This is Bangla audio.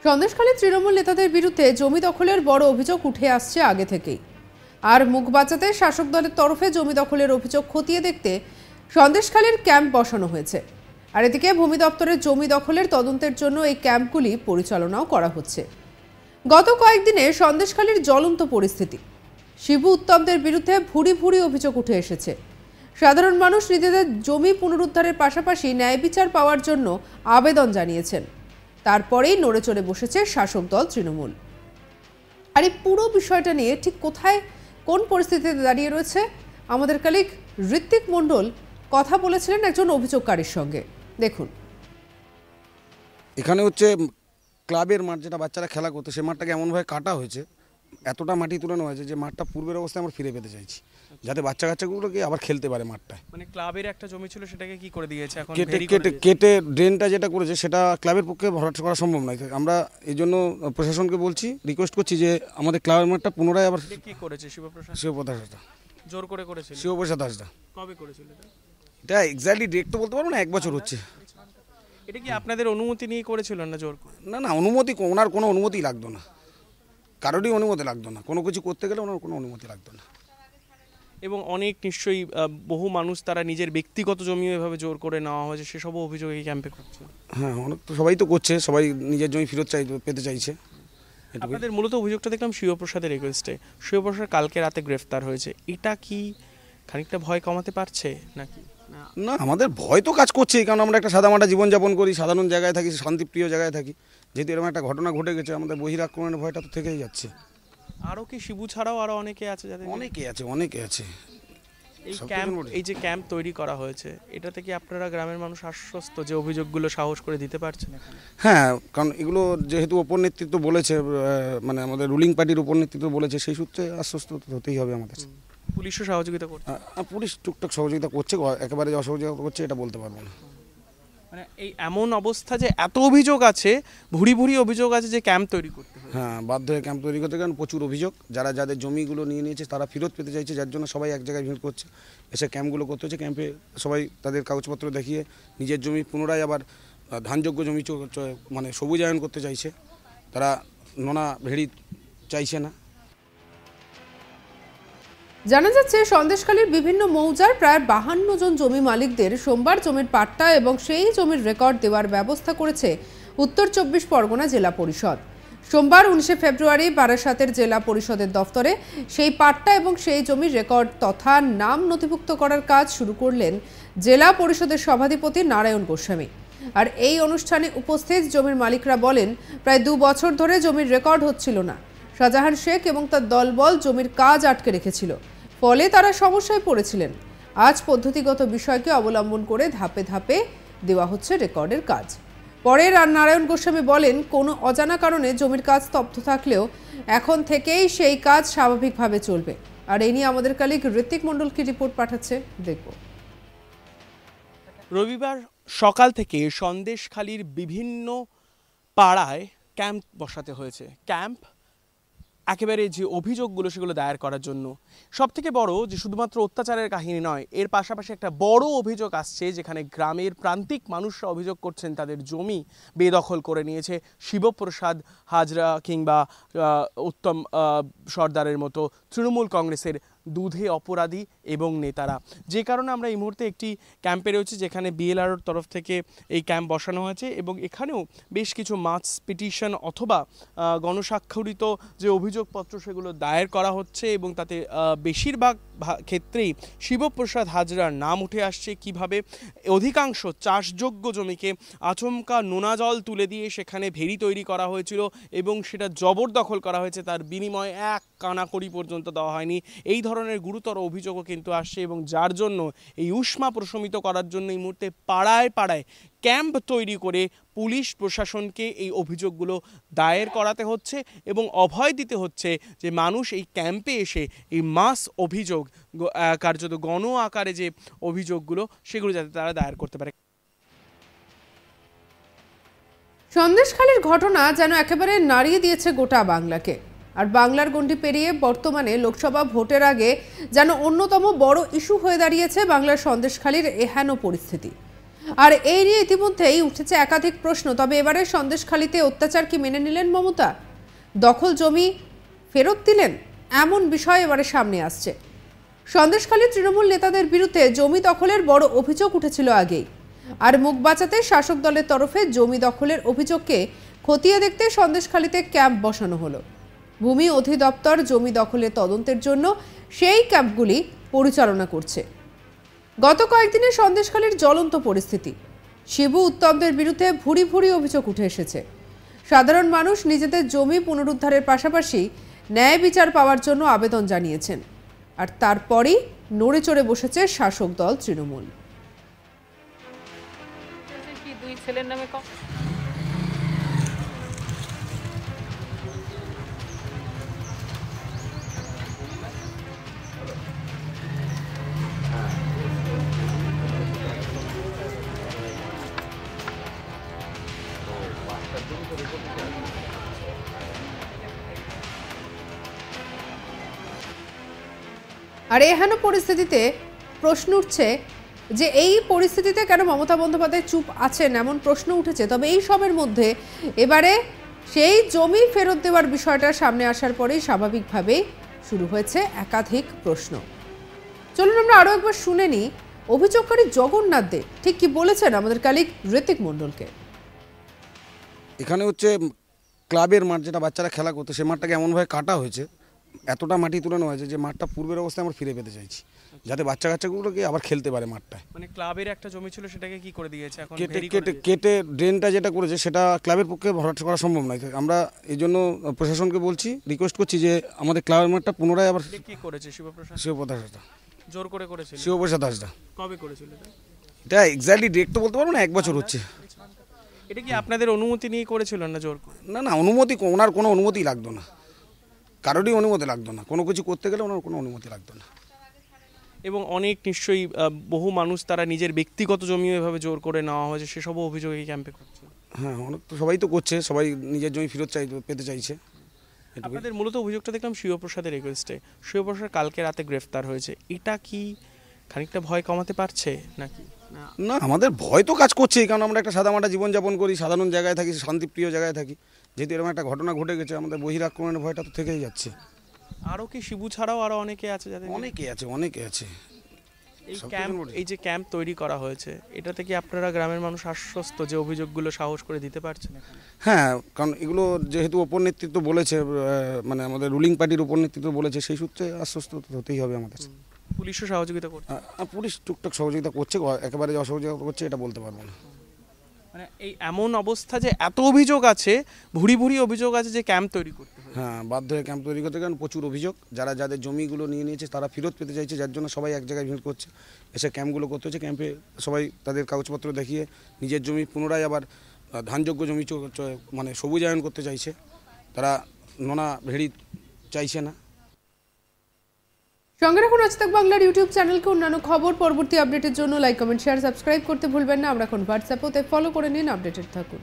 সন্দেশখালী তৃণমূল নেতাদের বিরুদ্ধে জমি দখলের বড় অভিযোগ উঠে আসছে আগে থেকেই। আর মুখ বাঁচাতে শাসক দলের তরফে জমি দখলের অভিযোগ খতিয়ে দেখতে সন্দেশখালীর ক্যাম্প বসানো হয়েছে। আর এদিকে ভূমি দপ্তরের জমি দখলের তদন্তের জন্য এই ক্যাম্পগুলি পরিচালনাও করা হচ্ছে। গত কয়েকদিনে সন্দেশখালীর জ্বলন্ত পরিস্থিতি। শিবু উত্তমদের বিরুদ্ধে ভুরি ভুরি অভিযোগ উঠে এসেছে। সাধারণ মানুষ নিজেদের জমি পুনরুদ্ধারের পাশাপাশি ন্যায় বিচার পাওয়ার জন্য আবেদন জানিয়েছেন। তারপরেই নড়ে চড়ে বসেছে শাসক দল তৃণমূল। আর এই পুরো বিষয়টা নিয়ে ঠিক কোথায় কোন পরিস্থিতিতে দাঁড়িয়ে রয়েছে আমাদের কলিগ ঋত্বিক মণ্ডল কথা বলেছিলেন একজন অভিযোগকারীর সঙ্গে। দেখুন, এখানে হচ্ছে ক্লাবের মাঠ, যেটা বাচ্চারা খেলা করতো, সেই মাঠটাকে এমনভাবে কাটা হয়েছে, এতটা মাটি তুলে নেওয়া হয়েছে যে মাঠটা পূর্বের অবস্থায় আমরা ফিরে পেতে চাইছি, যাতে বাচ্চা কাচ্চাগুলোকে আবার খেলতে পারে মাঠটায়। মানে ক্লাবের একটা জমি ছিল, সেটাকে কি করে দিয়েছে এখন? কেটে ড্রেনটা যেটা করেছে সেটা ক্লাবের পক্ষে ভরাট করা সম্ভব নয়। আমরা এই জন্য প্রশাসনকে বলছি, রিকোয়েস্ট করছি যে আমাদের ক্লাবের মাঠটা পুনরায় আবার। কি করেছে শিবপ্রসাদ? জোর করে করেছিল শিবপ্রসাদ হাসদা। কবে করেছিল এটা এক্স্যাক্টলি ডেট তো বলতে পারবো না, 1 বছর হচ্ছে। এটা কি আপনাদের অনুমতি নিয়ে করেছিল না জোর করে? না, অনুমতি, ওনার কোনো অনুমতি লাগতো না, কারোরই অনুমতি লাগতো না, কোনো কিছু করতে গেলে ওনার কোনো অনুমতি লাগতো না। এবং অনেক নিশ্চয়ই বহু মানুষ তারা নিজের ব্যক্তিগত জমি এভাবে জোর করে নেওয়া হয়েছে, সেসব অভিযোগ এই ক্যাম্পে করছে। হ্যাঁ, অনেক তো সবাই তো করছে, সবাই নিজের জমি ফেরত পেতে চাইছে। আপনাদের মূলত অভিযোগটা দেখলাম শিবপ্রসাদের রিকোয়েস্টে। শিবপ্রসাদ কালকে রাতে গ্রেফতার হয়েছে, এটা কি খানিকটা ভয় কমাতে পারছে নাকি? না, আমাদের ভয় তো কাজ করছে, কারণ আমরা একটা সাদামাটা জীবনযাপন করি, সাধারণ জায়গায় থাকি, শান্তিপ্রিয় জায়গায় থাকি। যেহেতু এরকম একটা ঘটনা ঘটে গেছে, আমাদের বহিরাক্রমণের ভয়টা তো থেকেই যাচ্ছে। আরও কি শিবু ছাড়াও আরও অনেকে আছে যাদের? অনেকে আছে। এই যে ক্যাম্প তৈরি করা হয়েছে, এটা থেকে আপনারা গ্রামের মানুষ আশ্বস্ত যে অভিযোগগুলো সাহস করে দিতে পারছেন? হ্যাঁ, কারণ এগুলো যেহেতু উপর নেতৃত্ব বলেছে, মানে আমাদের রুলিং পার্টির উপর নেতৃত্ব বলেছে, সেই সূত্রে আশ্বস্ত হতেই হবে আমাদের। পুলিশও সহযোগিতা করছে? পুলিশ টুকটাক সহযোগিতা করছে, একেবারে অসহযোগিতা করছে এটা বলতে পারবো না। মানে এই এমন অবস্থা যে এত অভিযোগ আছে, ভুরি ভুরি অভিযোগ আছে, যে ক্যাম্প তৈরি করতে হবে। হ্যাঁ, বাধ্য হয়ে ক্যাম্প তৈরি করতে, কারণ প্রচুর অভিযোগ, যাদের জমিগুলো নিয়ে নিয়েছে তারা ফেরত পেতে চাইছে, যার জন্য সবাই এক জায়গায় ভিড় করছে, এসে ক্যাম্পগুলো করতে হচ্ছে। ক্যাম্পে সবাই তাদের কাগজপত্র দেখিয়ে নিজের জমি পুনরায় আবার ধানযোগ্য জমি মানে সবুজায়ন করতে চাইছে, তারা নোনা ভেড়ি চাইছে না। জানা যাচ্ছে সন্দেশখালীর বিভিন্ন মৌজার প্রায় 52 জন জমি মালিকদের সোমবার জমির পাট্টা এবং সেই জমির রেকর্ড দেওয়ার ব্যবস্থা করেছে উত্তর 24 পরগনা জেলা পরিষদ। সোমবার 19 ফেব্রুয়ারি বারাসাতের জেলা পরিষদের দফতরে সেই পাট্টা এবং সেই জমির রেকর্ড তথা নাম নথিভুক্ত করার কাজ শুরু করলেন জেলা পরিষদের সভাধিপতি নারায়ণ গোস্বামী। আর এই অনুষ্ঠানে উপস্থিত জমির মালিকরা বলেন, প্রায় 2 বছর ধরে জমির রেকর্ড হচ্ছিল না। শাহজাহান শেখ এবং তার দলবল জমির কাজ আটকে রেখেছিল, ফলে তারা সমস্যায় পড়েছিলেন। আজ পদ্ধতিগত বিষয়কে অবলম্বন করে ধাপে ধাপে দেওয়া হচ্ছে রেকর্ডের কাজ। পরে নারায়ণ গোস্বামী বলেন, কোনো অজানা কারণে জমির কাজ স্তব্ধ থাকলেও এখন থেকেই সেই কাজ স্বাভাবিকভাবে চলবে। আর এই নিয়ে আমাদের কলিগ ঋত্বিক মণ্ডল কি রিপোর্ট পাঠাচ্ছে, দেখব। রবিবার সকাল থেকে সন্দেশখালীর বিভিন্ন পাড়ায় ক্যাম্প বসাতে হয়েছে। ক্যাম্প একেবারে যে অভিযোগগুলো সেগুলো দায়ের করার জন্য। সব থেকে বড় যে শুধুমাত্র অত্যাচারের কাহিনী নয়, এর পাশাপাশি একটা বড় অভিযোগ আসছে, যেখানে গ্রামের প্রান্তিক মানুষরা অভিযোগ করছেন তাদের জমি বেদখল করে নিয়েছে শিবপ্রসাদ হাজরা কিংবা উত্তম সর্দারের মতো তৃণমূল কংগ্রেসের দুধে অপরাধী এবং নেতারা। যে কারণে আমরা এই মুহূর্তে একটি ক্যাম্পে রয়েছি, যেখানে বিএলআরওর তরফ থেকে এই ক্যাম্প বসানো হয়েছে এবং এখানেও বেশ কিছু মাস পিটিশন অথবা গণস্বাক্ষরিত যে অভিযোগপত্র সেগুলো দায়ের করা হচ্ছে এবং তাতে বেশিরভাগ ক্ষেত্রেই শিবপ্রসাদ হাজরার নাম উঠে আসছে। কিভাবে অধিকাংশ চাষযোগ্য জমিকে আচমকা নোনা জল তুলে দিয়ে সেখানে ভেড়ি তৈরি করা হয়েছিল এবং সেটা জবরদখল করা হয়েছে, তার বিনিময়ে 1 কানাকড়ি পর্যন্ত দেওয়া হয়নি। এই ধরনের গুরুতর অভিযোগও কিন্তু আসছে এবং যার জন্য এই উষ্মা প্রশমিত করার জন্য এই মুহূর্তে পাড়ায় পাড়ায় ক্যাম্প তৈরি করে পুলিশ প্রশাসনকে এই অভিযোগগুলো দায়ের করাতে হচ্ছে এবং অভয় দিতে হচ্ছে যে মানুষ এই ক্যাম্পে এসে এই মাস অভিযোগ, কার্যত গণ আকারে যে অভিযোগগুলো সেগুলো যাতে তারা দায়ের করতে পারে। সন্দেশখালীর ঘটনা যেন একেবারে নাড়িয়ে দিয়েছে গোটা বাংলাকে। আর বাংলার গণ্ডি পেরিয়ে বর্তমানে লোকসভা ভোটের আগে যেন অন্যতম বড় ইস্যু হয়ে দাঁড়িয়েছে বাংলার সন্দেশখালীর এহেন পরিস্থিতি। আর এই নিয়ে ইতিমধ্যেই উঠেছে একাধিক প্রশ্ন। তবে এবারে সন্দেশখালীতে অত্যাচার কি মেনে নিলেন মমতা? দখল জমি ফেরত দিলেন? এমন বিষয় এবারে সামনে আসছে। সন্দেশখালীর তৃণমূল নেতাদের বিরুদ্ধে জমি দখলের বড় অভিযোগ উঠেছিল আগেই। আর মুখ বাঁচাতে শাসক দলের তরফে জমি দখলের অভিযোগকে খতিয়ে দেখতে সন্দেশখালীতে ক্যাম্প বসানো হলো। ভূমি অধিদপ্তর জমি দখলের তদন্তের জন্য সেই ক্যাম্পগুলি পরিচালনা করছে। গত কয়েকদিনে সন্দেশখালীর জ্বলন্ত পরিস্থিতি। শিবু উত্তমদের বিরুদ্ধে ভুরি ভুরি অভিযোগ উঠে এসেছে। সাধারণ মানুষ নিজেদের জমি পুনরুদ্ধারের পাশাপাশি ন্যায় বিচার পাওয়ার জন্য আবেদন জানিয়েছেন। আর তারপরই নড়ে চড়ে বসেছে শাসক দল তৃণমূল। দুই ছেলের নামে আর এহেন পরিস্থিতিতে প্রশ্ন উঠছে যে এই পরিস্থিতিতে কেন মমতা বন্দ্যোপাধ্যায় চুপ আছেন, এমন প্রশ্ন উঠেছে। তবে এই সবের মধ্যে এবারে সেই জমি ফেরত দেওয়ার বিষয়টা সামনে আসার পরেই স্বাভাবিকভাবেই শুরু হয়েছে একাধিক প্রশ্ন। চলুন আমরা আরও একবার শুনে নিই অভিযোগকারী জগন্নাথ দে ঠিক কি বলেছেন আমাদের কালিক ঋত্বিক মণ্ডলকে। এখানে হচ্ছে ক্লাবের মাঠ, যেটা বাচ্চারা খেলা করতো, সেই মাঠটাকে এমনভাবে কাটা হয়েছে, এতটা মাটি তুলে নেওয়া হয়েছে যে মাঠটা পূর্বের অবস্থায় আমরা ফিরে পেতে চাইছি, যাতে বাচ্চা কাচ্চাগুলোকে আবার খেলতে পারে মাঠটায়। মানে ক্লাবের একটা জমি ছিল সেটাকে কি করে দিয়েছে এখন? কেটে ড্রেনটা যেটা করেছে সেটা ক্লাবের পক্ষে ভরাট করা সম্ভব নয়। আমরা এই জন্য প্রশাসনকে বলছি, রিকোয়েস্ট করছি যে আমাদের ক্লাবের মাঠটা পুনরায় আবার। কি করেছে শিবপ্রসাদ? শিবপ্রসাদ হাসদা জোর করে করেছিল? শিবপ্রসাদ হাসদা। কবে করেছিল এটা এক্স্যাক্টলি ডেট তো বলতে পারবো না, 1 বছর হচ্ছে। এটা কি আপনাদের অনুমতি নিয়ে করেছিল না জোর করে? না, অনুমতি, ওনার কোনো অনুমতি লাগতো না, কারোরই অনুমতি লাগতো না, কোনো কিছু করতে গেলে ওনার কোনো অনুমতি লাগতো না। এবং অনেক নিশ্চয়ই বহু মানুষ তারা নিজের ব্যক্তিগত জমি এভাবে জোর করে নেওয়া হয়েছে, সেসব অভিযোগ এই ক্যাম্পে করছে। হ্যাঁ, অনেক তো সবাই তো করছে, সবাই নিজের জমি ফেরত পেতে চাইছে। আপনাদের মূলত অভিযোগটা দেখলাম শিবপ্রসাদের রিকোয়েস্টে। শিবপ্রসাদ কালকে রাতে গ্রেফতার হয়েছে, এটা কি খানিকটা ভয় কমাতে পারছে নাকি? না, আমাদের ভয় তো কাজ করছেই, কারণ আমরা একটা সাদামাটা জীবনযাপন করি, সাধারণ জায়গায় থাকি, শান্তিপ্রিয় জায়গায় থাকি। যেহেতু এরকম একটা ঘটনা ঘটে গেছে, আমাদের বহিরাক্রমণের ভয়টা তো থেকেই যাচ্ছে। আরও কি শিবু ছাড়াও আরও অনেকে আছে যাদের? অনেকে আছে। এই যে ক্যাম্প তৈরি করা হয়েছে, এটাতে কি আপনারা গ্রামের মানুষ আশ্বস্ত যে অভিযোগগুলো সাহস করে দিতে পারছেন? হ্যাঁ, কারণ এগুলো যেহেতু উপর নেতৃত্ব বলেছে, মানে আমাদের রুলিং পার্টির উপর নেতৃত্ব বলেছে, সেই সূত্রে আশ্বস্ত হতেই হবে আমাদের। পুলিশও সহযোগিতা করছে? পুলিশ টুকটাক সহযোগিতা করছে, একেবারে যে অসহযোগিতা করছে এটা বলতে পারবো না। মানে এই এমন অবস্থা যে এত অভিযোগ আছে, ভুরি ভুরি অভিযোগ আছে যে ক্যাম্প তৈরি করতে হবে। হ্যাঁ, বাধ্য হয়ে ক্যাম্প তৈরি করতে, কারণ প্রচুর অভিযোগ, যাদের জমিগুলো নিয়ে নিয়েছে তারা ফেরত পেতে চাইছে, যার জন্য সবাই এক জায়গায় ভিড় করছে, এসে ক্যাম্পগুলো করতে হচ্ছে। ক্যাম্পে সবাই তাদের কাগজপত্র দেখিয়ে নিজের জমি পুনরায় আবার ধানযোগ্য জমি মানে সবুজায়ন করতে চাইছে, তারা নোনা ভেড়ি চাইছে না। সঙ্গে রাখুন আজ তাক বাংলার ইউটিউব চ্যানেলকে। অন্যান্য খবর পরবর্তী আপডেটের জন্য লাইক, কমেন্ট, শেয়ার, সাবস্ক্রাইব করতে ভুলবেন না। আমরা এখন হোয়াটসঅ্যাপে ফলো করে নিন, আপডেটেড থাকুন।